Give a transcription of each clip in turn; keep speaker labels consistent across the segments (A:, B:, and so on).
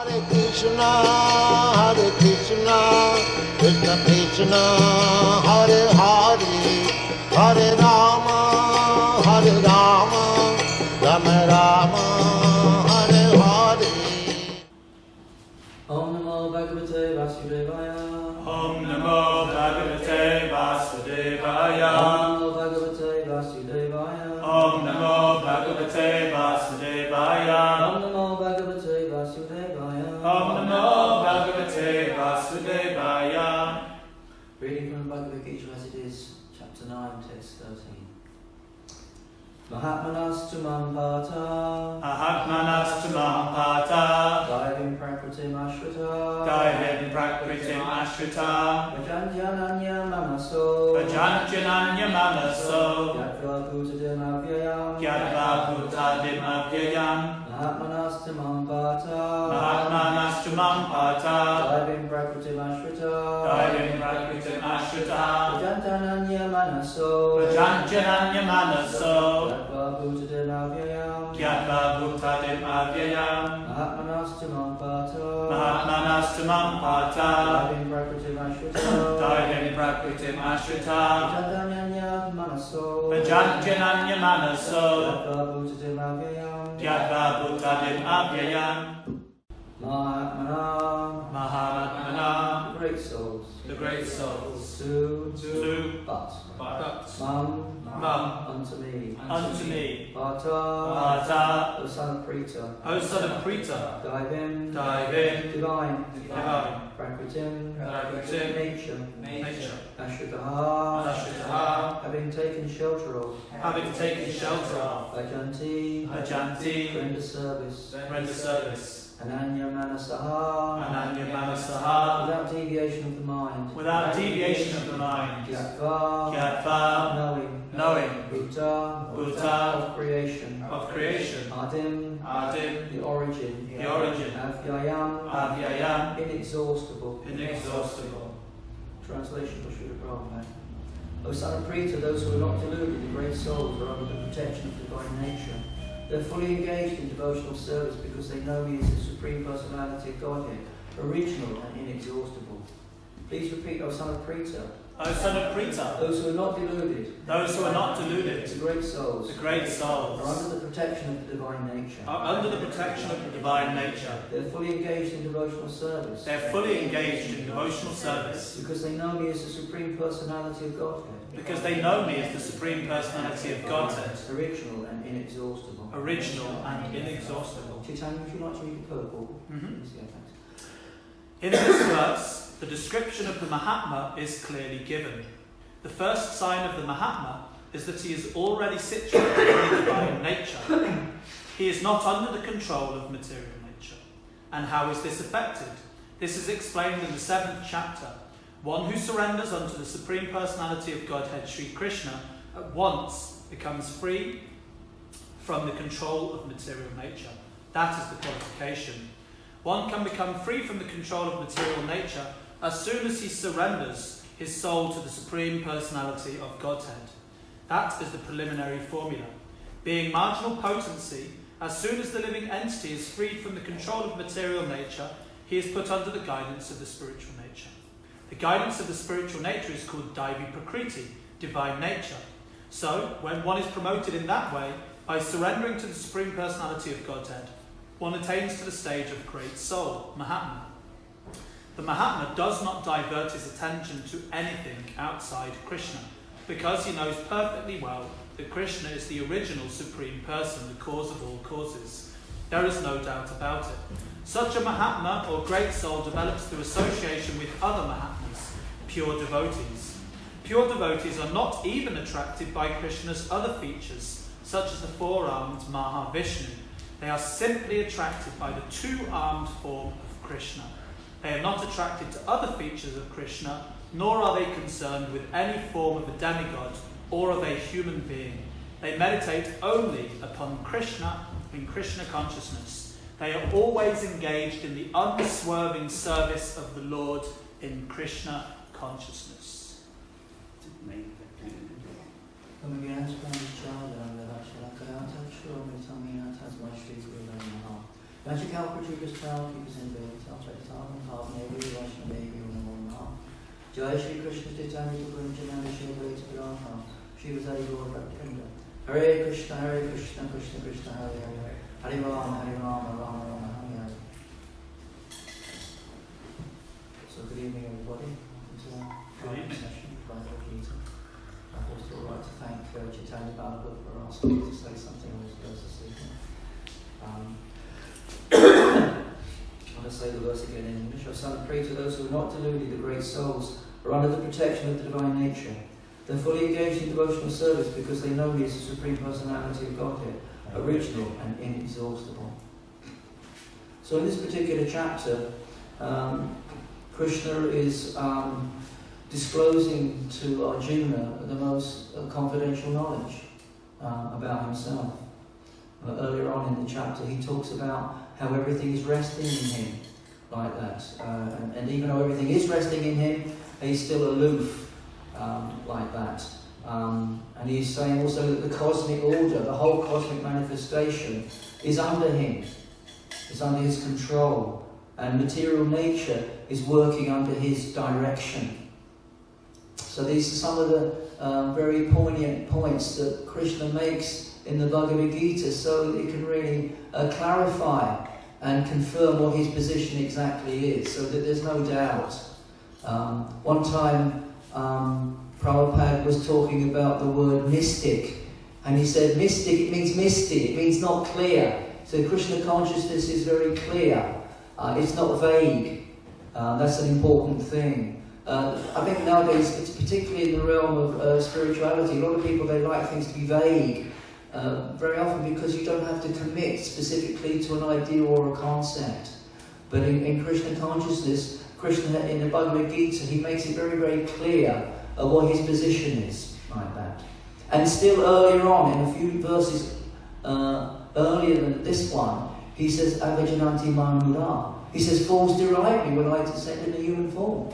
A: Hare Krishna, Krishna Krishna, Hare Hare, Hare Rama, Rama Rama, Hare Hare.
B: Om Namo Bhagavate Vasudevaya.
C: Om Namo Bhagavate Vasudevaya.
B: Om Namo Bhagavate Vasudevaya.
C: Om Namo Bhagavate Vasudevaya.
B: Om Namo Bhagavate Vasudevaya.
C: Om Namo Bhagavate Vasudevaya.
B: Reading from Bhagavad Gita as it is, chapter 9, text 13. Mahatmanas tumam pata.
C: Mahatmanas tumam pata.
B: Daivim prakritim ashrita.
C: Daivim prakritim ashrita.
B: Vajanjananya manaso.
C: Vajanjananya manaso.
B: Yatva bhutadim avyayam.
C: Yatva bhutadim avyayam.
B: Mahatmanas tumam pata.
C: Mahatmanas tumam pata.
B: Daivim prakritim ashrita.
C: Daivim prakritim ashrita.
B: Vajanjananya manaso.
C: Vajanjananya manaso.
B: Yatva bhutadim avyayam.
C: Yatva bhutadim avyayam.
B: Mahatmanas tumam pata.
C: Mahatmanas tumam pata.
B: Daivim prakritim ashrita.
C: Daivim prakritim ashrita.
B: Vajanjananya manaso.
C: Vajanjananya manaso.
B: Yatva bhutadim avyayam.
C: Yatva bhutadim avyayam.
B: Mahatmana.
C: Mahatmana.
B: The great souls.
C: The great souls.
B: To. But. Mum. Unto me.
C: Unto me.
B: Vata.
C: Vata.
B: O son of Prita.
C: O son of Prita.
B: Divine.
C: Divine.
B: Prakritim.
C: Prakritim.
B: Nature.
C: Ashritaha.
B: Ashritaha. Having taken shelter of.
C: Having taken shelter of.
B: Ajanti.
C: Ajanti.
B: Render service.
C: Render service.
B: Ananya manasaha.
C: Ananya manasaha.
B: Without deviation of the mind.
C: Without deviation of the mind.
B: Gyatva.
C: Gyatva. Knowing.
B: Bhuta. Of creation. Adim. The origin. Avyayam. Inexhaustible. Translation for Srila Prabhupada. O son of Prita, those who are not deluded, the great souls, are under the protection of divine nature. They are fully engaged in devotional service because they know He is the Supreme Personality of Godhead, original and inexhaustible. Please repeat, O son of Prita.
C: O son of Prita.
B: Those who are not deluded.
C: Those who are not deluded.
B: The great souls.
C: The great souls.
B: Are under the protection of the divine nature.
C: Are under the protection of the divine nature.
B: They are fully engaged in devotional service.
C: They are fully engaged in devotional service.
B: Because they know Me as the Supreme Personality of Godhead.
C: Because they know Me as the Supreme Personality of Godhead.
B: Original and inexhaustible.
C: Original and inexhaustible.
B: Chitan, would you like to read the purport?
C: In this verse, the description of the Mahatma is clearly given. The first sign of the Mahatma is that he is already situated in the divine nature. He is not under the control of material nature. And how is this effected? This is explained in the 7th chapter. One who surrenders unto the Supreme Personality of Godhead, Sri Krishna, at once becomes free from the control of material nature. That is the qualification. One can become free from the control of material nature as soon as he surrenders his soul to the Supreme Personality of Godhead. That is the preliminary formula. Being marginal potency, as soon as the living entity is freed from the control of material nature, he is put under the guidance of the spiritual nature. The guidance of the spiritual nature is called Daivi Prakriti, divine nature. So, when one is promoted in that way, by surrendering to the Supreme Personality of Godhead, one attains to the stage of great soul, Mahatma. The Mahatma does not divert his attention to anything outside Krishna, because he knows perfectly well that Krishna is the original Supreme Person, the cause of all causes. There is no doubt about it. Such a Mahatma or great soul develops through association with other Mahatmas, pure devotees. Pure devotees are not even attracted by Krishna's other features, such as the four-armed Mahavishnu. They are simply attracted by the two-armed form of Krishna. They are not attracted to other features of Krishna, nor are they concerned with any form of a demigod or of a human being. They meditate only upon Krishna in Krishna consciousness. They are always engaged in the unswerving service of the Lord in Krishna consciousness.
B: Magic Alpha Child, keep us in building, Salvation, Carbon, Every Relation, Baby, and all now. Jai Shri Krishna, Chaitanya, Guru, Jananda, Shiva, Vedanta, Shiva, Lord, Bhaktivinoda. Hare Krishna, Krishna Krishna, Hare Hare. Hare Rama, Rama Rama, Hare Hare. So good evening, everybody. Welcome to our session of Bhagavad Gita. I'd also like to thank Chaitanya Balaga for asking me to say something on this verse this evening. I'm going to say the verse again in English. I stand and pray to those who are not deluded, the great souls, are under the protection of the divine nature. They're fully engaged in devotional service because they know He is the Supreme Personality of Godhead, original and inexhaustible. So in this particular chapter, Krishna is disclosing to Arjuna the most confidential knowledge about himself. Earlier on in the chapter, he talks about how everything is resting in him, like that. And even though everything is resting in him, he's still aloof, like that. And he's saying also that the cosmic order, the whole cosmic manifestation, is under him, is under his control, and material nature is working under his direction. So these are some of the very poignant points that Krishna makes in the Bhagavad Gita, so that it can really clarify and confirm what his position exactly is, so that there's no doubt. One time, Prabhupada was talking about the word mystic, and he said mystic, it means misty, it means not clear. So Krishna consciousness is very clear, it's not vague. That's an important thing. I think nowadays, it's particularly in the realm of spirituality, a lot of people, they like things to be vague, very often because you don't have to commit specifically to an idea or a concept. But in Krishna consciousness, Krishna in the Bhagavad Gita, he makes it very, very clear what his position is, like that. And still earlier on, in a few verses earlier than this one, he says, Avajananti Manmura. He says, fools deride me when I descend in a human form.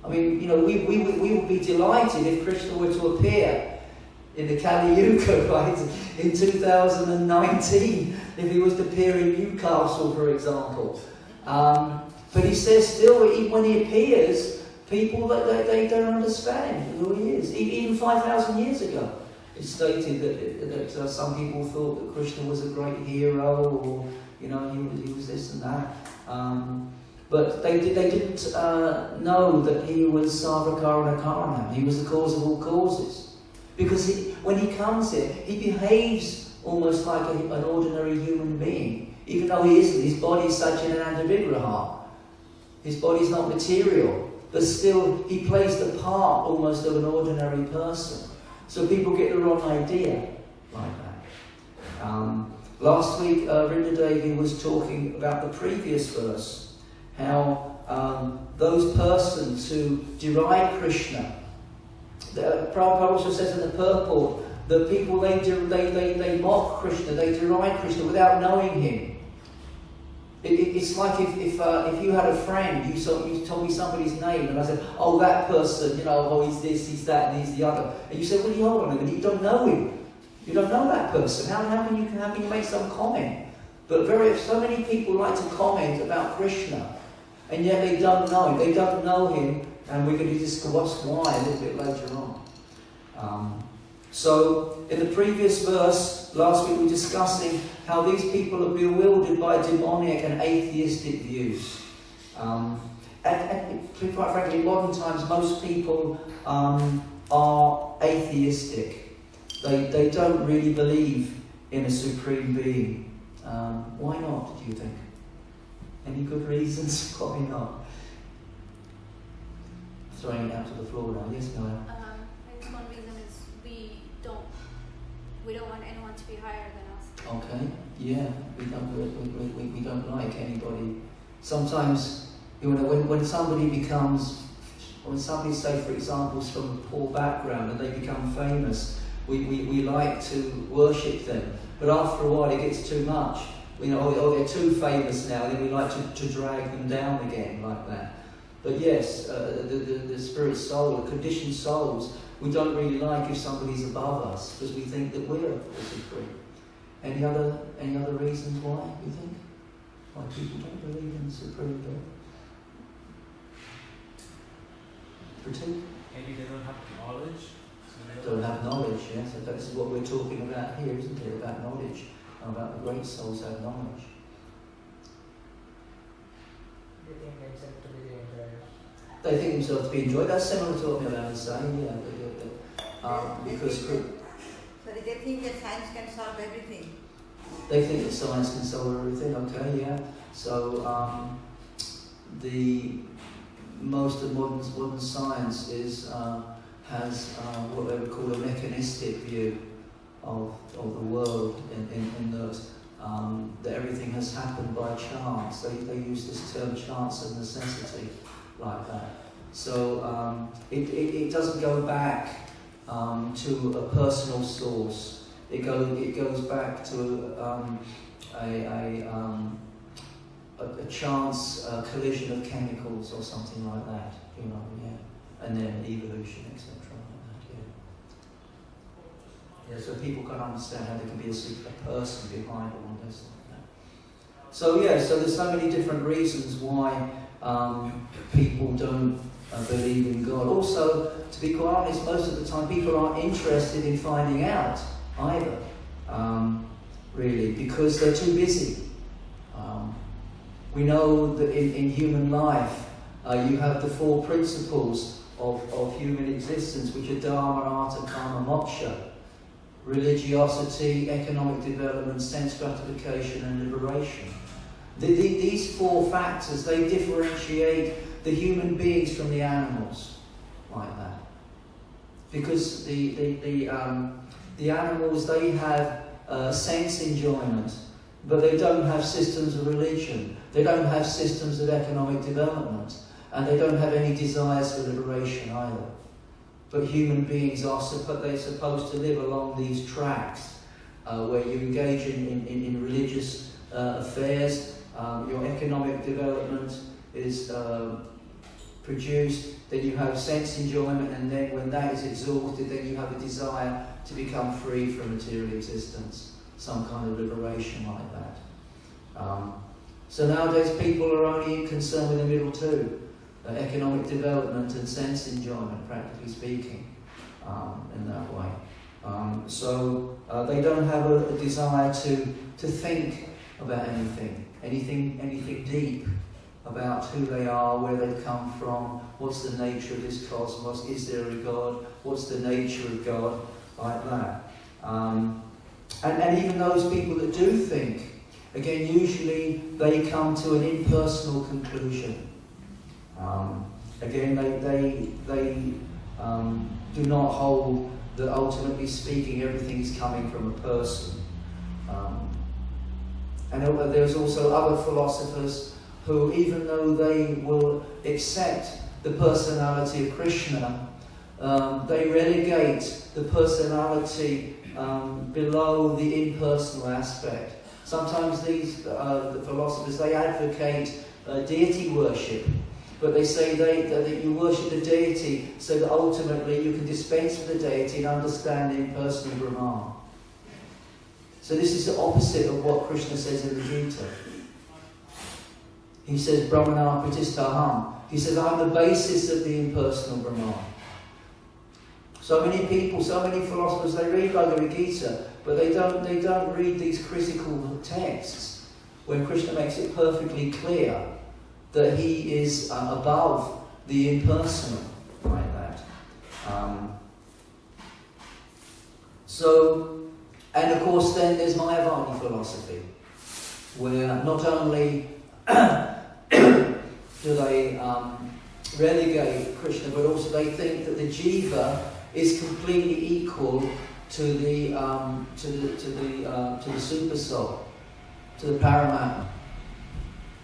B: I mean, you know, we would be delighted if Krishna were to appear in the Kali Yuga, right, in 2019, if he was to appear in Newcastle, for example. But he says still, when he appears, people, they don't understand who he is. Even 5,000 years ago, it's stated that some people thought that Krishna was a great hero, or, you know, he was this and that. But they didn't know that he was Sarvakarana Karanam. He was the cause of all causes. Because when he comes here, he behaves almost like an ordinary human being. Even though he isn't, his body is Sajjanananda Vigraha. His body is not material. But still, he plays the part almost of an ordinary person. So people get the wrong idea like that. Last week, Rinda Devi was talking about the previous verse, how those persons who deride Krishna, Prabhupada also says in the purport that people, they mock Krishna, they deride Krishna without knowing him. It's like if you had a friend, you told me somebody's name, and I said, oh, that person, you know, oh, he's this, he's that, and he's the other. And you said, well, hold on a minute, you don't know him. You don't know that person. How can you make some comment? But so many people like to comment about Krishna, and yet they don't know him. They don't know him, and we're going to discuss why a little bit later on. So, in the previous verse, last week we were discussing how these people are bewildered by demonic and atheistic views. And quite frankly, in modern times, most people are atheistic. They don't really believe in a supreme being. Why not, do you think? Any good reasons? Probably not. Throwing it out to the floor now. Yes, Noel?
D: I think one reason is we don't want anyone to be higher than us.
B: Okay, yeah, we don't like anybody. Sometimes, you know, when somebody say, for example, is from a poor background and they become famous, we like to worship them. But after a while, it gets too much. You know, oh, they're too famous now, and then we like to drag them down again like that. But yes, the spirit soul, the conditioned souls, we don't really like if somebody's above us because we think that we're supreme. Any other reasons why, you think? Why people don't believe in the Supreme God. Critique?
C: Maybe they don't have knowledge.
B: Don't have knowledge, yes. So this is what we're talking about here, isn't it? About knowledge. About the great souls have knowledge. They think themselves to be enjoyed. That's similar to what Milan is saying, yeah. Because
E: sorry, they think that science can solve everything.
B: they think that science can solve everything, okay, yeah. So the most of modern science has what they would call a mechanistic view of the world in that everything has happened by chance. They use this term chance of necessity like that. So it doesn't go back to a personal source. It goes back to a chance collision of chemicals or something like that, yeah, and then evolution, etc. Like that, yeah. Yeah, so people can understand how there can be a person behind all this like that. So yeah, so there's so many different reasons why people don't believe in God. Also, to be quite honest, most of the time people aren't interested in finding out either, really, because they're too busy. We know that in human life you have the four principles of human existence, which are Dharma, Artha, Kama, Moksha: religiosity, economic development, sense gratification, and liberation. These four factors, they differentiate the human beings from the animals, like that. Because the animals, they have sense enjoyment, but they don't have systems of religion. They don't have systems of economic development, and they don't have any desires for liberation either. But human beings they're supposed to live along these tracks, where you engage in religious affairs. Your economic development is produced, then you have sense enjoyment, and then when that is exhausted, then you have a desire to become free from material existence, some kind of liberation like that. So nowadays people are only concerned with the middle two, economic development and sense enjoyment, practically speaking, in that way. So they don't have a desire to think about anything deep about who they are, where they've come from, what's the nature of this cosmos, is there a God, what's the nature of God, like that. And even those people that do think, again, usually they come to an impersonal conclusion. Again, they do not hold that, ultimately speaking, everything is coming from a person. And there's also other philosophers who, even though they will accept the personality of Krishna, they relegate the personality below the impersonal aspect. Sometimes these the philosophers, they advocate deity worship, but they say that you worship the deity so that ultimately you can dispense with the deity and understand the impersonal Brahman. So this is the opposite of what Krishna says in the Gita. He says, Brahmana Pratistaham. He says, I'm the basis of the impersonal Brahman. So many people, so many philosophers, they read Bhagavad Gita, but they don't read these critical texts when Krishna makes it perfectly clear that he is above the impersonal, like that. And of course then there's Mayavadi philosophy, where not only do they relegate Krishna, but also they think that the jiva is completely equal to the super soul, to the Paramatma.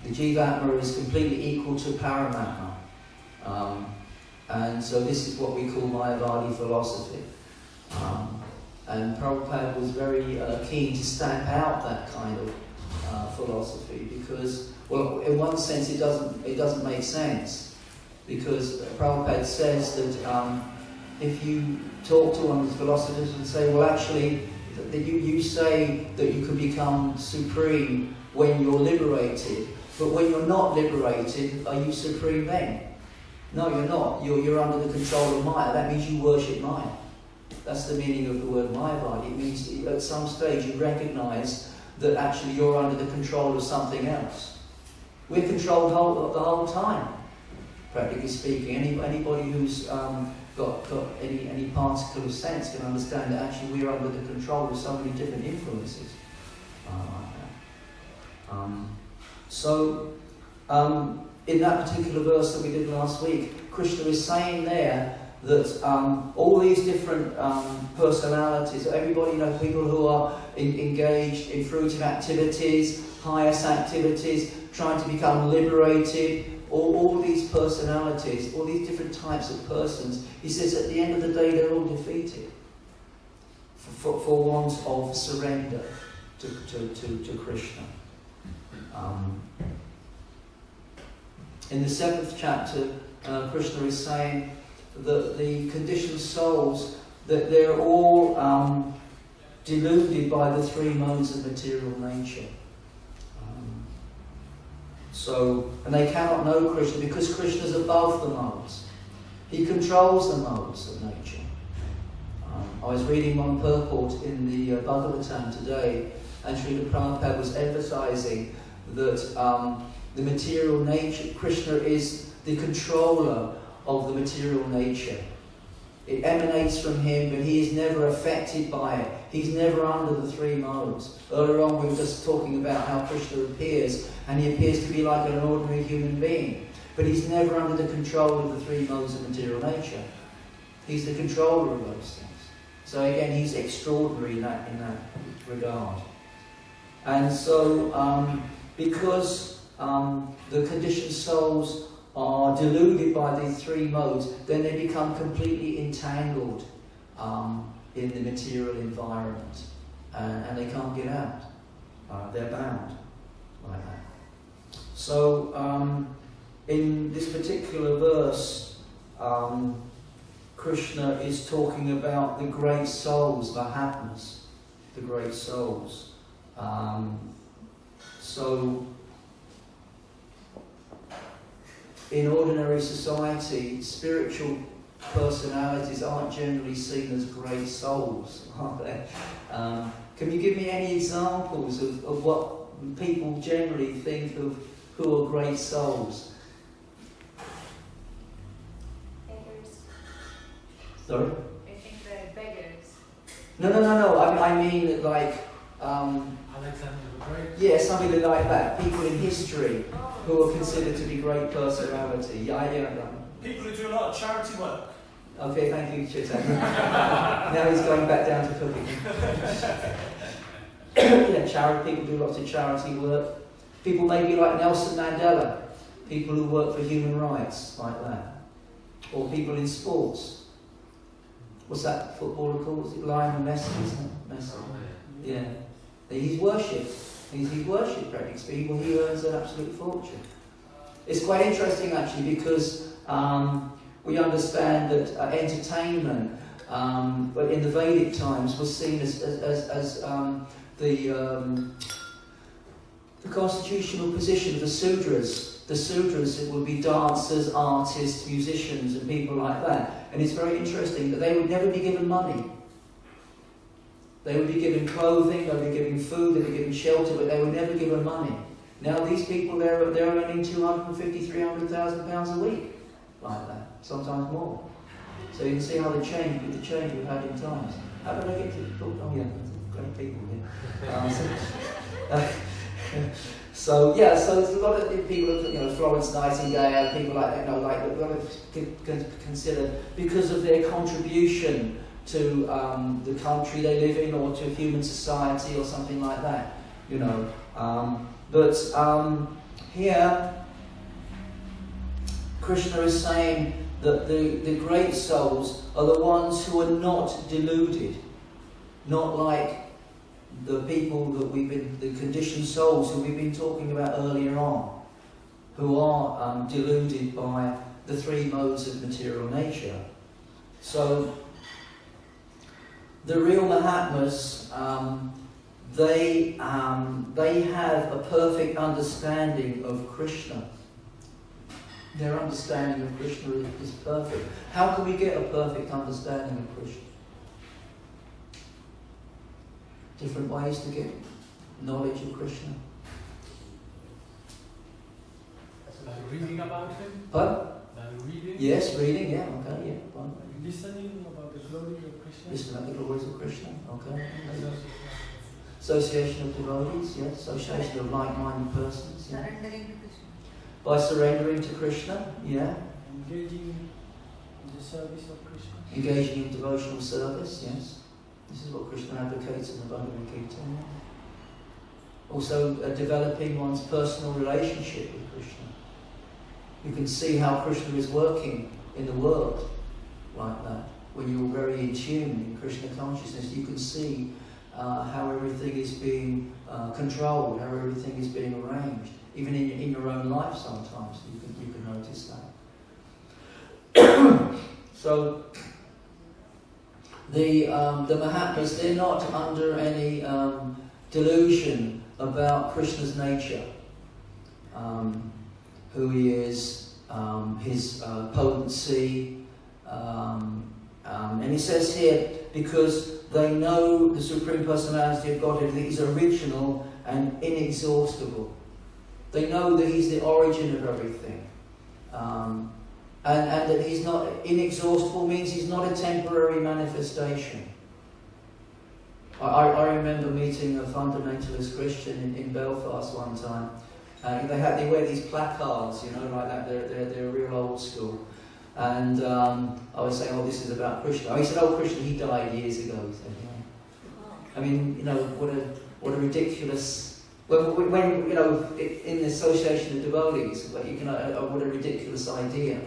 B: The Jivatma is completely equal to Paramatma. And so this is what we call Mayavadi philosophy. And Prabhupada was very keen to stamp out that kind of philosophy because, well, in one sense it doesn't make sense, because Prabhupada says that if you talk to one of the philosophers and say, well, actually, that you say that you can become supreme when you're liberated. But when you're not liberated, are you supreme then? No, you're not. You're under the control of Maya. That means you worship Maya. That's the meaning of the word Mayavadi. It means at some stage you recognise that actually you're under the control of something else. We're controlled the whole time, practically speaking. Anybody who's got any particle of sense can understand that actually we're under the control of so many different influences. In that particular verse that we did last week, Krishna is saying there that all these different personalities, everybody, people who are engaged in fruitive activities, pious activities, trying to become liberated, all these personalities, all these different types of persons, he says at the end of the day they're all defeated for want of surrender to Krishna. In the 7th chapter, Krishna is saying that the conditioned souls, that they're all deluded by the 3 modes of material nature. And they cannot know Krishna because Krishna is above the modes. He controls the modes of nature. I was reading one purport in the Bhagavatam today, and Srila Prabhupada was emphasizing that the material nature, Krishna is the controller of the material nature. It emanates from him, but he is never affected by it. He's never under the 3 modes. Earlier on we were just talking about how Krishna appears, and he appears to be like an ordinary human being. But he's never under the control of the 3 modes of material nature. He's the controller of those things. So again, he's extraordinary in that regard. And so, because the conditioned souls are deluded by these 3 modes, then they become completely entangled in the material environment, and they can't get out. They're bound like that. So, in this particular verse, Krishna is talking about the great souls, Mahatmas, the great souls. In ordinary society, spiritual personalities aren't generally seen as great souls, are they? Can you give me any examples of what people generally think of who are great souls?
D: Beggars.
B: Sorry?
D: I think they're beggars.
B: No. I mean like...
F: Alexander the Great?
B: Yeah, something like that. People in history who are considered to be great personality. Yeah.
C: People who do a lot of charity work.
B: Okay, thank you, Chitan. Now he's going back down to cooking. People do lots of charity work. People maybe like Nelson Mandela. People who work for human rights, like that. Or people in sports. What's that footballer called? Is it Lionel Messi, isn't it? Messi. Yeah. He's worshipped. He's worshipped, practically speaking. He earns an absolute fortune. It's quite interesting, actually, because we understand that entertainment, but in the Vedic times, was seen as the constitutional position of the Sudras. The Sudras, it would be dancers, artists, musicians, and people like that. And it's very interesting that they would never be given money. They would be given clothing, they would be given food, they would be given shelter, but they were never given money. Now these people, they're earning £250,000, £300,000 a week, like that, sometimes more. So you can see how the change we've had in times. How did I get to talk? Oh yeah, great people here. So there's a lot of people, Florence Nightingale, people like that, consider because of their contribution to the country they live in, or to human society, or something like that, But here, Krishna is saying that the great souls are the ones who are not deluded, not like the people the conditioned souls who we've been talking about earlier on, who are deluded by the 3 modes of material nature. So, the real Mahatmas, they have a perfect understanding of Krishna. Their understanding of Krishna is perfect. How can we get a perfect understanding of Krishna? Different ways to get knowledge of Krishna.
F: By reading about him?
B: But
F: By reading?
B: yes, reading, yeah, okay, yeah. Fine.
F: Listening about the glory of Krishna?
B: Listen about the glories of Krishna, okay. Association of devotees, yes. Association of like-minded persons, yeah.
E: Surrendering to Krishna.
B: By surrendering to Krishna, yeah.
F: Engaging in the service of Krishna?
B: Engaging in devotional service, yes. This is what Krishna advocates in the Bhagavad Gita. Also, developing one's personal relationship with Krishna. You can see how Krishna is working in the world like that. When you're very in tune in Krishna consciousness, you can see how everything is being controlled, how everything is being arranged. Even in your own life, sometimes you can notice that. So the Mahatmas, they're not under any delusion about Krishna's nature, who he is, his potency, and he says here, because they know the Supreme Personality of Godhead, that he's original and inexhaustible. They know that he's the origin of everything. And that he's not inexhaustible means he's not a temporary manifestation. I remember meeting a fundamentalist Christian in Belfast one time. They wear these placards, like that. They're real old school. And I was saying, "Oh, this is about Krishna." He said, "Oh, Krishna, he died years ago." He said, "I mean, what a ridiculous." When in the association of devotees, what a ridiculous idea.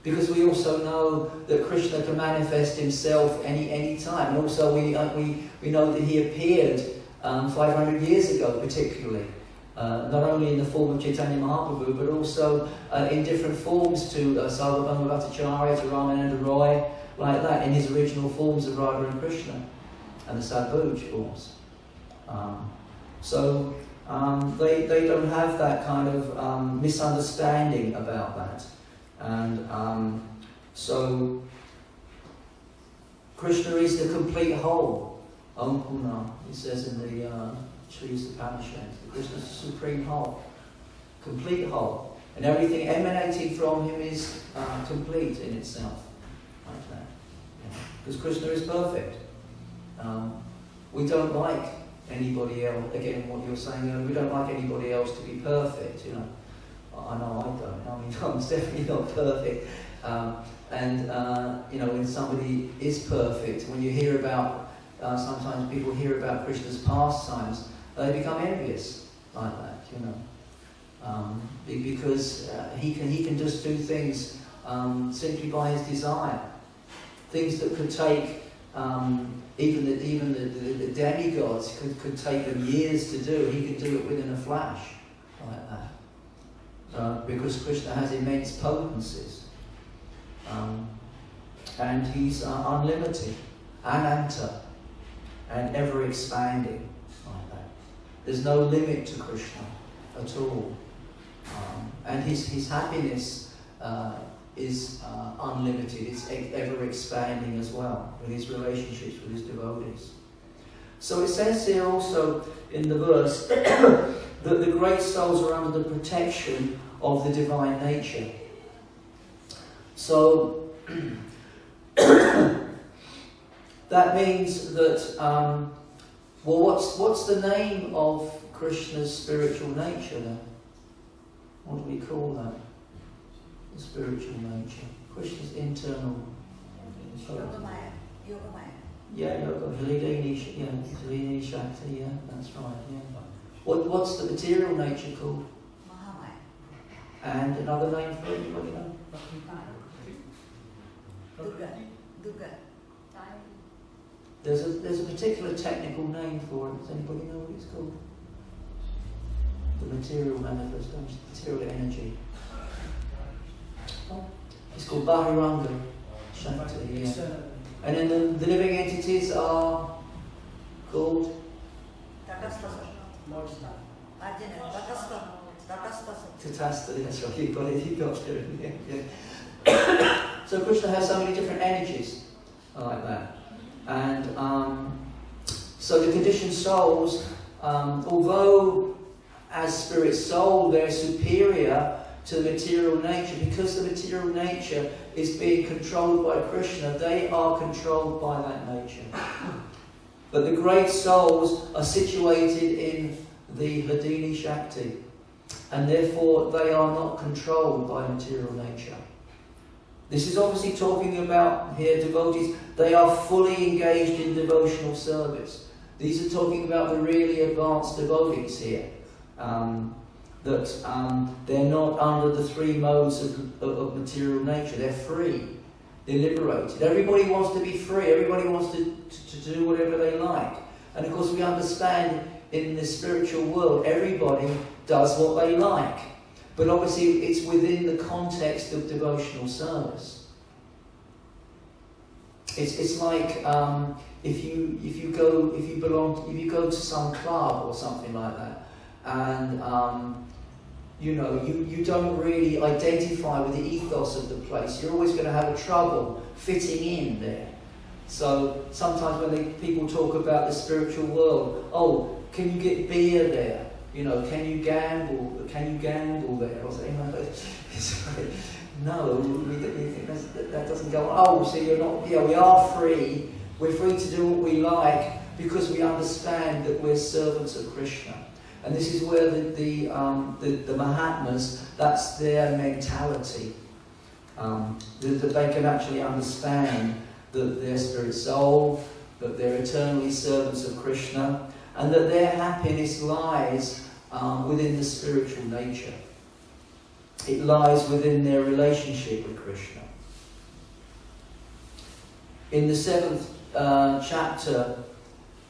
B: Because we also know that Krishna can manifest himself any time. And also we know that he appeared 500 years ago, particularly. Not only in the form of Chaitanya Mahaprabhu, but also in different forms to Sarvabhauma Bhattacharya, to Ramananda Roy, like that, in his original forms of Radha and Krishna, and the Sadbhuj forms. So they don't have that kind of misunderstanding about that. And so Krishna is the complete whole. Om Purna, it says in the Shriyas Upanishad. Krishna is the supreme whole, complete whole, and everything emanating from him is complete in itself, like that. Because Krishna is perfect. We don't like anybody else. Again, what you're saying, we don't like anybody else to be perfect. I know I don't. I mean, I'm definitely not perfect. When somebody is perfect, when you hear about, sometimes people hear about Krishna's pastimes, they become envious like that, because he can just do things simply by his desire, things that could take even the demigods could take them years to do. He can do it within a flash, like that, because Krishna has immense potencies, and he's unlimited, ananta, and ever expanding. There's no limit to Krishna at all. And his happiness is unlimited. It's ever expanding as well with his relationships with his devotees. So it says here also in the verse that the great souls are under the protection of the divine nature. So that means that what's the name of Krishna's spiritual nature then? What do we call that? The spiritual nature. Krishna's internal.
E: Yogamaya.
B: Yeah, Yoga. Hridayini Shakti, yeah, that's right, yeah. What's the material nature called?
E: Mahamaya.
B: And another name for it, anybody know?
E: Durga.
B: There's a particular technical name for it. Does anybody know what it's called? The material manifestation, material energy. It's called Bahiranga Shakti, yeah. And then the living entities are called?
F: Lordstone.
B: Tatasta, that's right, you got it, you got it. Yeah. So Krishna has so many different energies like that. And so the conditioned souls, although as spirit soul they're superior to the material nature, because the material nature is being controlled by Krishna, they are controlled by that nature. But the great souls are situated in the Hladini Shakti, and therefore they are not controlled by material nature. This is obviously talking about here devotees, they are fully engaged in devotional service. These are talking about the really advanced devotees here. That they're not under the three modes of material nature. They're free. They're liberated. Everybody wants to be free. Everybody wants to do whatever they like. And of course we understand in the spiritual world, everybody does what they like. But obviously it's within the context of devotional service. It's like if you go to some club or something like that, and you don't really identify with the ethos of the place. You're always going to have a trouble fitting in there. So sometimes when people talk about the spiritual world, oh, can you get beer there? Can you gamble? Can you gamble there? Or something like that. No, that doesn't go. Oh, so you're not. Yeah, we are free. We're free to do what we like because we understand that we're servants of Krishna. And this is where the Mahatmas, that's their mentality. That they can actually understand that they're spirit soul, that they're eternally servants of Krishna, and that their happiness lies within the spiritual nature. It lies within their relationship with Krishna. In the 7th chapter,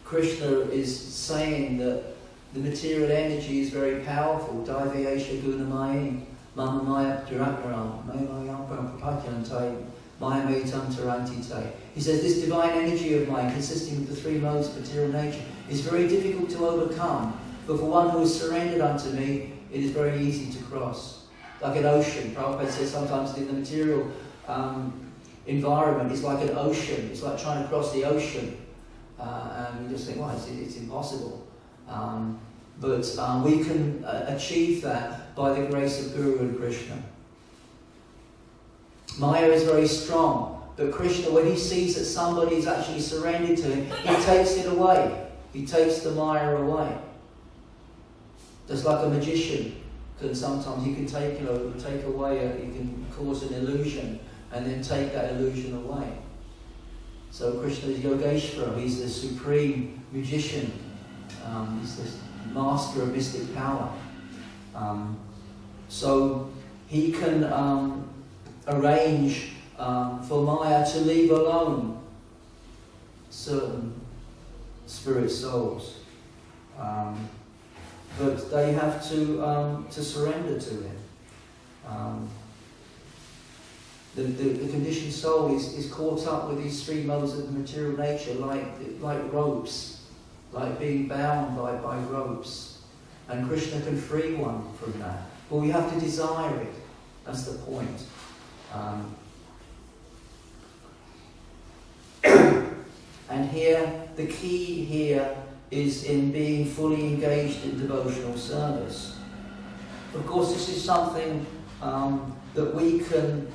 B: Krishna is saying that the material energy is very powerful. Daivayesha gunamayi, mama maya durakram, mayayam prapajantai, maya metam tarantite. He says this divine energy of mine, consisting of the three modes of material nature, is very difficult to overcome. But for one who is surrendered unto me, it is very easy to cross. Like an ocean. Prabhupada says sometimes in the material environment, it's like an ocean. It's like trying to cross the ocean. And you just think, well, it's impossible. But we can achieve that by the grace of Guru and Krishna. Maya is very strong, but Krishna, when he sees that somebody is actually surrendered to him, he takes it away. He takes the Maya away. Just like a magician can sometimes, he can take away, he can cause an illusion and then take that illusion away. So Krishna is Yogeshvara, he's the supreme magician. He's the master of mystic power. So he can arrange for Maya to leave alone certain spirit souls. But they have to surrender to him. The conditioned soul is caught up with these three modes of the material nature like ropes, like being bound by ropes. And Krishna can free one from that. But we have to desire it. That's the point. And here, the key here is in being fully engaged in devotional service. Of course, this is something that we can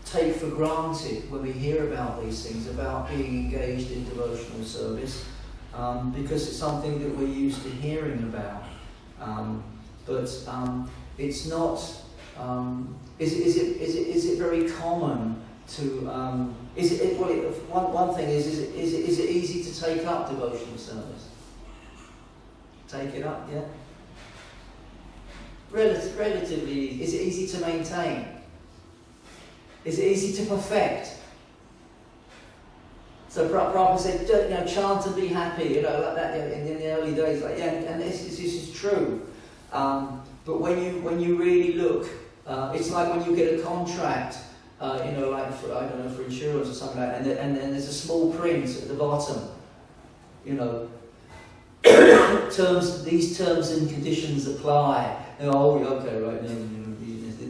B: take for granted when we hear about these things, about being engaged in devotional service, because it's something that we're used to hearing about. But it's not. Is it very common to? One thing is it easy to take up devotional service? Take it up, yeah. Relatively, is it easy to maintain? Is it easy to perfect? So Prabhupada said, chant and be happy, like that in the early days, and this is true. But when you really look, it's like when you get a contract, like for insurance or something like that, and there's a small print at the bottom. these terms and conditions apply. Oh, okay, right, no,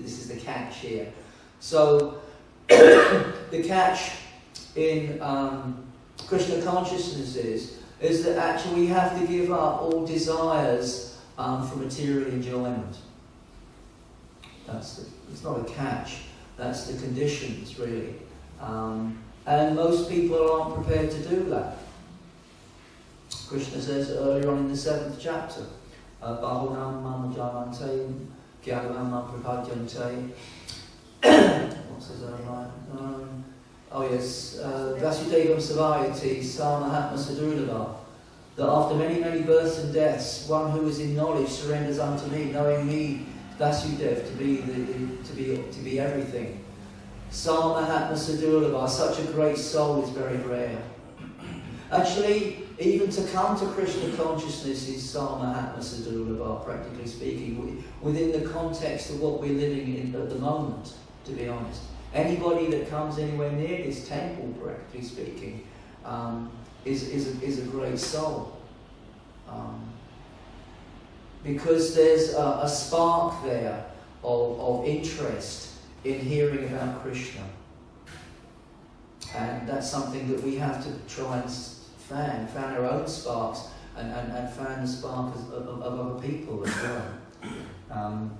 B: this is the catch here. So, the catch in Krishna consciousness is that actually we have to give up all desires for material enjoyment. It's not a catch, that's the conditions, really. And most people aren't prepared to do that. Krishna says earlier on in the 7th chapter, Bahunam mamajamante gyagavam prapadyante. What says that line? Oh yes, Vasudevam Savayati Samahatma Sadurava. That after many, many births and deaths, one who is in knowledge surrenders unto me, knowing me, Vasudev, to be everything. Samahatma Sadurava, such a great soul is very rare. Actually, even to come to Krishna consciousness is Samahatma Sadurava, practically speaking, within the context of what we're living in at the moment, to be honest. Anybody that comes anywhere near this temple, practically speaking, is a great soul. Because there's a spark there of interest in hearing about Krishna. And that's something that we have to try and fan our own sparks and fan the spark of other people as well.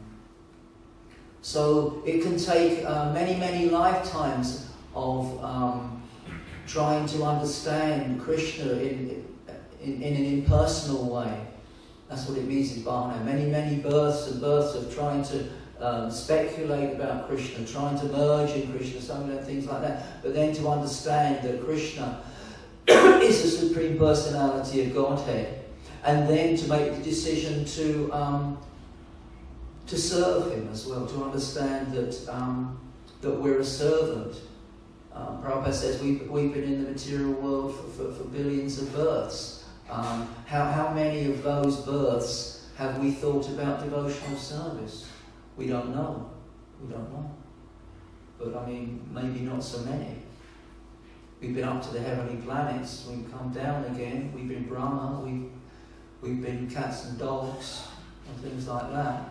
B: So it can take many, many lifetimes of trying to understand Krishna in an impersonal way. That's what it means in Bhagavad. Many, many births and births of trying to speculate about Krishna, trying to merge in Krishna, some of things like that. But then to understand that Krishna is the Supreme Personality of Godhead, and then to make the decision to serve Him as well, to understand that we're a servant. Prabhupada says we've been in the material world for billions of births. How many of those births have we thought about devotional service? We don't know. But I mean, maybe not so many. We've been up to the heavenly planets, we've come down again, we've been Brahma, we've been cats and dogs, and things like that.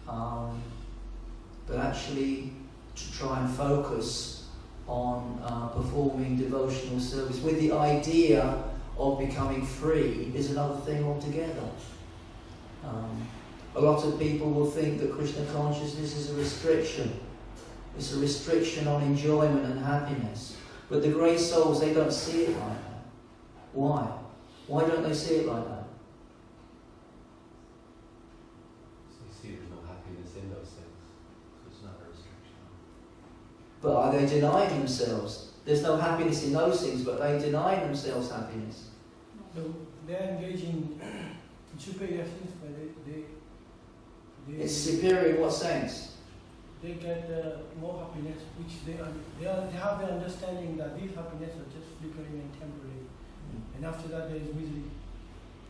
B: But actually, to try and focus on performing devotional service with the idea of becoming free is another thing altogether. A lot of people will think that Krishna consciousness is a restriction. It's a restriction on enjoyment and happiness. But the great souls, they don't see it like that. Why? Why don't they see it like that?
G: They see there's no happiness in those things, so it's not a restriction.
B: But are they denying themselves? There's no happiness in those things, but they deny themselves happiness.
F: No, they're engaging in superior things, but they
B: It's superior in what sense?
F: they get more happiness, which they have the understanding that these happiness are just flickering and temporary, and after that there is misery.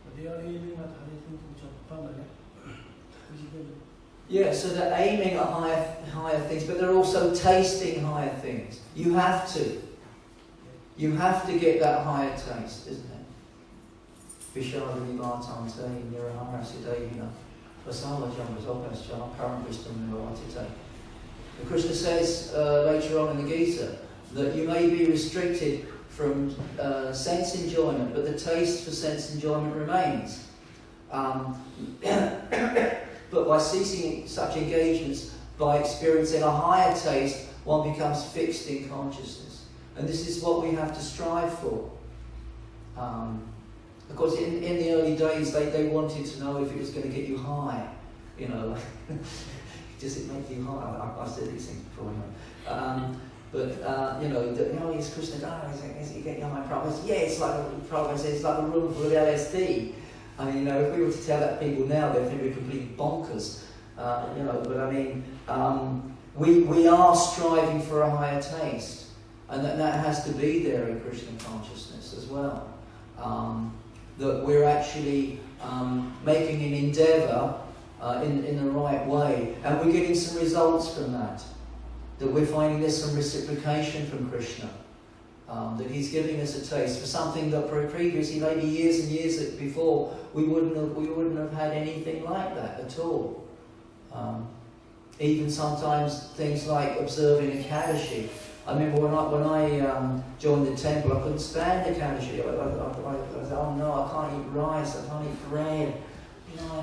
F: But they are aiming at other things which are permanent.
B: Yeah, so they're aiming at higher things, but they're also tasting higher things. You have to. You have to get that higher taste, isn't it? Vishadani Vartante, Nirahara Siddhavina, Vasala Jambasopascha, Paramvistam Nivatite. And Krishna says later on in the Gita that you may be restricted from sense enjoyment, but the taste for sense enjoyment remains. But by ceasing such engagements, by experiencing a higher taste, one becomes fixed in consciousness. And this is what we have to strive for. Of course, in the early days, they wanted to know if it was going to get you high. You know, does it make you high? I've said these things before. But you know, is Krishna is he getting high? Prabhupada says, yeah, it's like Prabhupada says, it's like a room full of LSD. I mean, you know, if we were to tell that to people now, they'd think we're completely bonkers. You know, but I mean, we are striving for a higher taste, and that has to be there in Krishna consciousness as well. That we're actually making an endeavour in the right way, and we're getting some results from that. That we're finding there's some reciprocation from Krishna. that he's giving us a taste for something that previously, maybe years and years before, we wouldn't have had anything like that at all. Even sometimes things like observing Ekadashi. I remember when I joined the temple, I couldn't stand Ekadashi. I said, oh no, I can't eat rice, I can't eat bread. How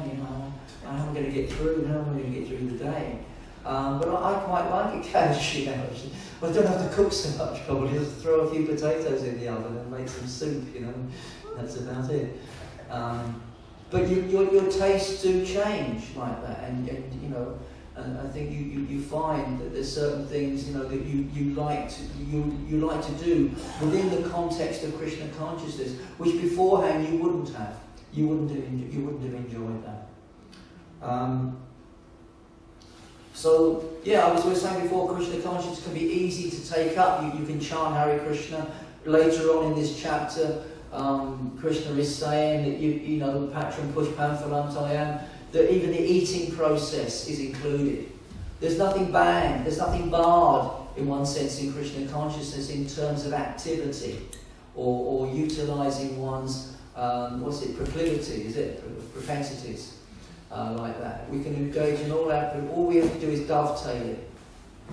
B: am I going to get through? How am I going to get through the day? But I quite like Ekadashi now. I don't have to cook so much, probably. Just throw a few potatoes in the oven and make some soup, That's about it. But your tastes do change like that, and I think you find that there's certain things that you like to do within the context of Krishna consciousness, which beforehand you wouldn't have. You wouldn't have enjoyed that. As we were saying before, Krishna consciousness can be easy to take up. You can chant Hare Krishna. Later on in this chapter, Krishna is saying that Patram Pushpam Phalantayam, that even the eating process is included. There's nothing banned, there's nothing barred in one sense in Krishna consciousness in terms of activity or utilising one's proclivities, propensities. Like that. We can engage in all we have to do is dovetail it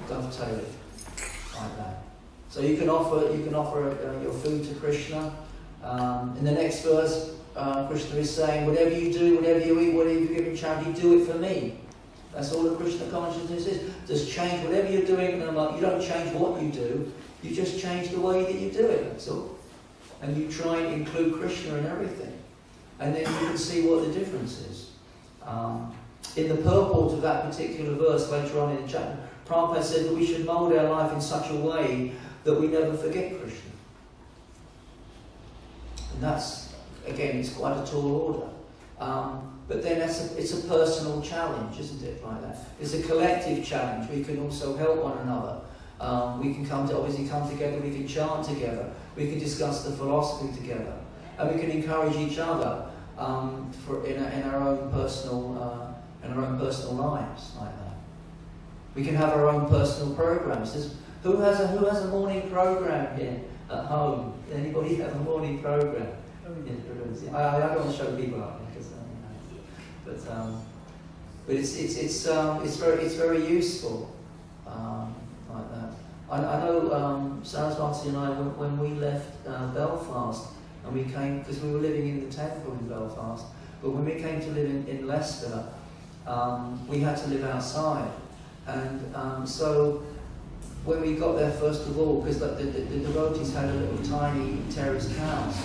B: like that. So you can offer your food to Krishna. In the next verse, Krishna is saying, whatever you do, whatever you eat, whatever you give in charity, do it for me. That's all the Krishna consciousness is. Just change whatever you're doing. You don't change what you do, you just change the way that you do it, that's all. And you try and include Krishna in everything. And then you can see what the difference is. In the purport of that particular verse later on in the chapter, Prabhupada said that we should mould our life in such a way that we never forget Krishna. And that's, again, it's quite a tall order. But then it's a personal challenge, isn't it, like that? It's a collective challenge. We can also help one another. We can come together, we can chant together, we can discuss the philosophy together, and we can encourage each other in our own personal lives like that. We can have our own personal programs. Who has a morning program here at home? Anybody have a morning program? I don't want to show people up because, but it's very useful like that. I know Saraswati and I, when we left Belfast. And we came, because we were living in the temple in Belfast, but when we came to live in Leicester, we had to live outside. And so when we got there, first of all, because the devotees had a little tiny terraced house,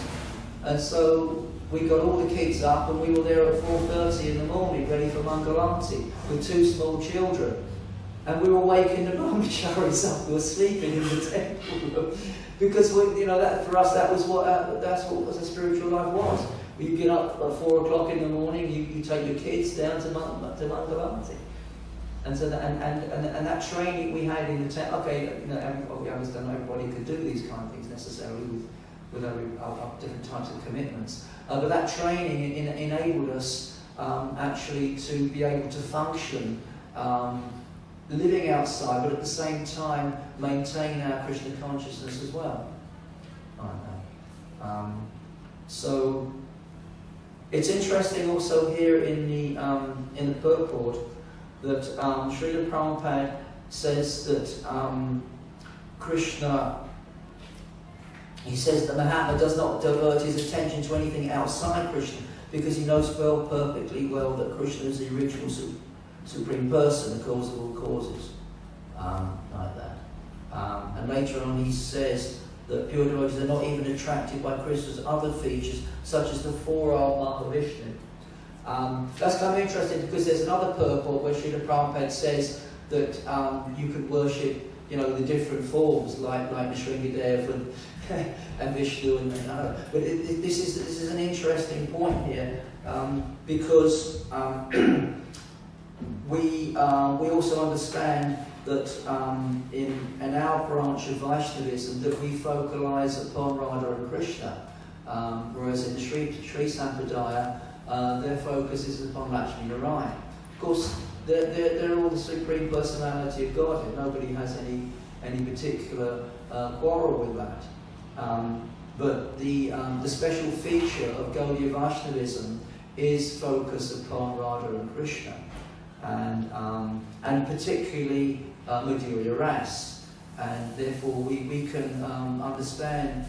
B: and so we got all the kids up and we were there at 4:30 in the morning, ready for Mangalanti, with 2 small children. And we were waking the brahmacharis up who were sleeping in the temple. Because that for us that's what a spiritual life was. You get up at 4 o'clock in the morning, you take your kids down to Mangalanti, and so and that training we had in the temple. Okay, we understand everybody could do these kind of things necessarily with different types of commitments, but that training enabled us actually to be able to function. Living outside, but at the same time maintain our Krishna consciousness as well. So it's interesting also here in the purport that Srila Prabhupada says that Krishna, he says that Mahatma does not divert his attention to anything outside Krishna because he knows perfectly well that Krishna is the original Supreme Person, the cause of all causes, like that. And later on he says that pure devotees are not even attracted by Krishna's other features, such as the 4-armed Mahavishnu. That's kind of interesting because there's another purport where Srila Prabhupada says that you could worship, the different forms, like Nrsimhadev and Vishnu and other. But this is an interesting point here because. We also understand that in our branch of Vaishnavism that we focalise upon Radha and Krishna, whereas in the Sri Sampradaya their focus is upon Lakshmi Narayan. Of course, they're all the Supreme Personality of Godhead. Nobody has any particular quarrel with that. But the special feature of Gaudiya Vaishnavism is focus upon Radha and Krishna, and particularly Madhurya Ras, and therefore we can understand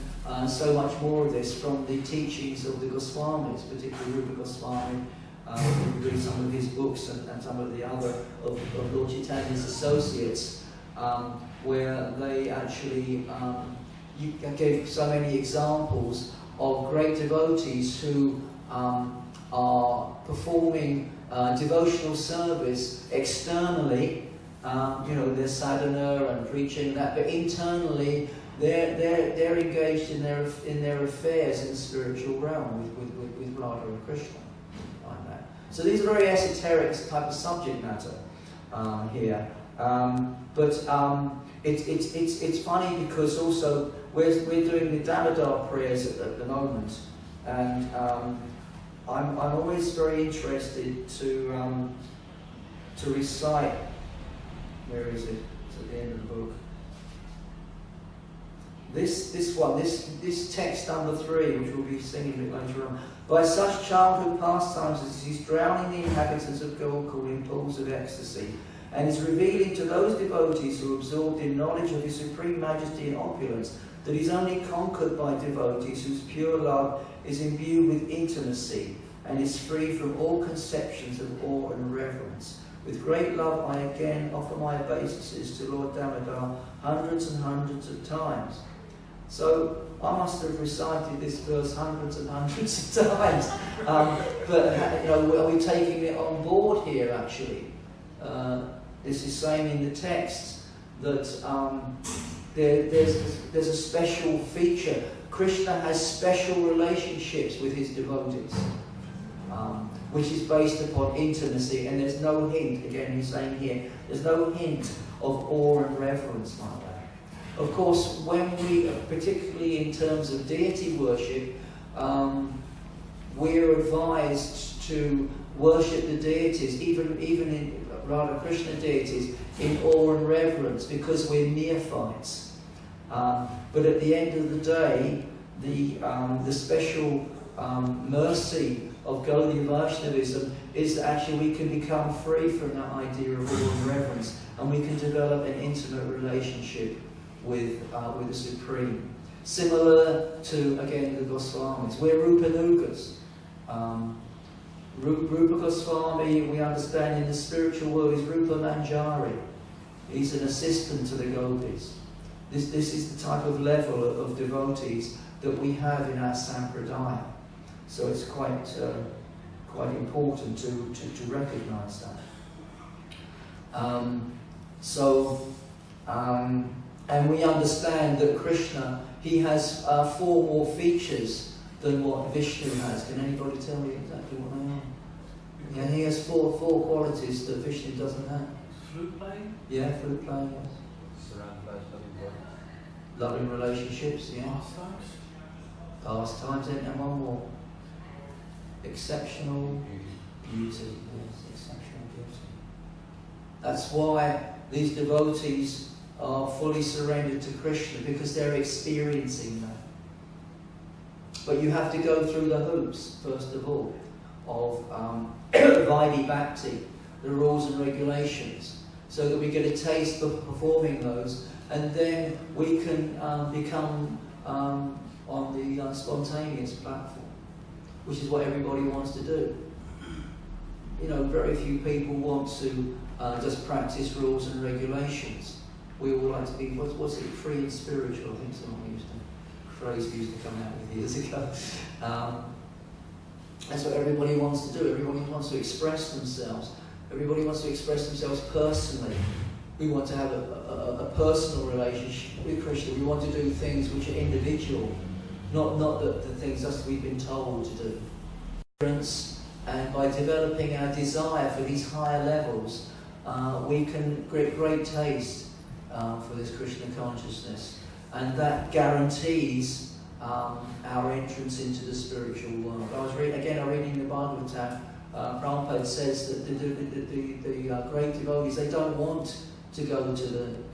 B: so much more of this from the teachings of the Goswamis, particularly Rupa Goswami. We read some of his books and some of the other of Lord Chaitanya's associates, where they actually gave so many examples of great devotees who are performing devotional service externally, their sadhana and preaching that, but internally they're engaged in their affairs in the spiritual realm with Radha and Krishna, like that. So these are very esoteric type of subject matter here, but it's funny because also we're doing the Damodar prayers at the moment, and I'm always very interested to recite. Where is it? It's at the end of the book. This text number 3, which we'll be singing a bit later on. By such childhood pastimes as he's drowning the inhabitants of Gokul in pools of ecstasy, and is revealing to those devotees who are absorbed in knowledge of his supreme majesty and opulence that he's only conquered by devotees whose pure love is imbued with intimacy and is free from all conceptions of awe and reverence. With great love I again offer my obeisances to Lord Damodar hundreds and hundreds of times. So I must have recited this verse hundreds and hundreds of times, but are we taking it on board here actually? This is saying in the text that there's a special feature. Krishna has special relationships with his devotees, which is based upon intimacy, and there's no hint, again he's saying here, there's no hint of awe and reverence like that. Of course, when we, particularly in terms of deity worship, we're advised to worship the deities, even in Radha Krishna deities, in awe and reverence, because we're neophytes. But at the end of the day, the special mercy of Gaudiya Vaishnavism is that actually we can become free from that idea of awe and reverence, and we can develop an intimate relationship with the Supreme. Similar to, again, the Goswamis. We're Rupanugas. Rupa Goswami, we understand in the spiritual world, is Rupa Manjari. He's an assistant to the gopis. This is the type of level of devotees that we have in our Sampradaya. So it's quite important to recognise that. And we understand that Krishna, he has 4 more features than what Vishnu has. Can anybody tell me exactly what they are? Yeah, he has four qualities that Vishnu doesn't have.
C: Flute playing?
B: Yeah, flute playing, yes.
G: Surrounded by loving
B: Loving relationships, yeah.
C: Pastimes?
B: Pastimes, and one more. Exceptional beauty. Yes, exceptional beauty. That's why these devotees are fully surrendered to Krishna, because they're experiencing that. But you have to go through the hoops, first of all, of Vaidhi Bhakti, the rules and regulations, so that we get a taste of performing those, and then we can become on the spontaneous platform, which is what everybody wants to do. Very few people want to just practice rules and regulations. We all like to be, what's it, free and spiritual, I think someone phrase used to come out with years ago. That's what everybody wants to do. Everybody wants to express themselves. Everybody wants to express themselves personally. We want to have a personal relationship with Krishna. We want to do things which are individual, not the things that we've been told to do. And by developing our desire for these higher levels, we can get great taste for this Krishna consciousness, and that guarantees our entrance into the spiritual world. I was reading the Bhagavad Gita. Prabhupada says that the great devotees, they don't want to go to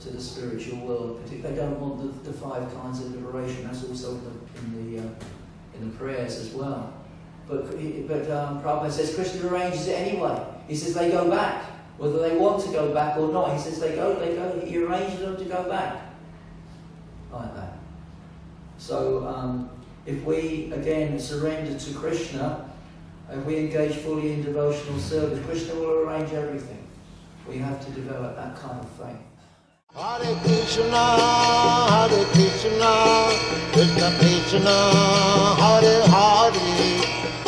B: the spiritual world. They don't want the 5 kinds of liberation. That's also in the prayers as well. But Prabhupada says Krishna arranges it anyway. He says they go back, whether they want to go back or not. He says they go. He arranges them to go back, like that. So if we again surrender to Krishna, if we engage fully in devotional service, Krishna will arrange everything. We have to develop that kind of faith.
A: Hare Krishna, Krishna Krishna, Hare Hare,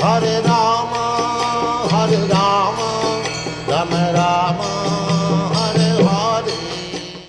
A: Hare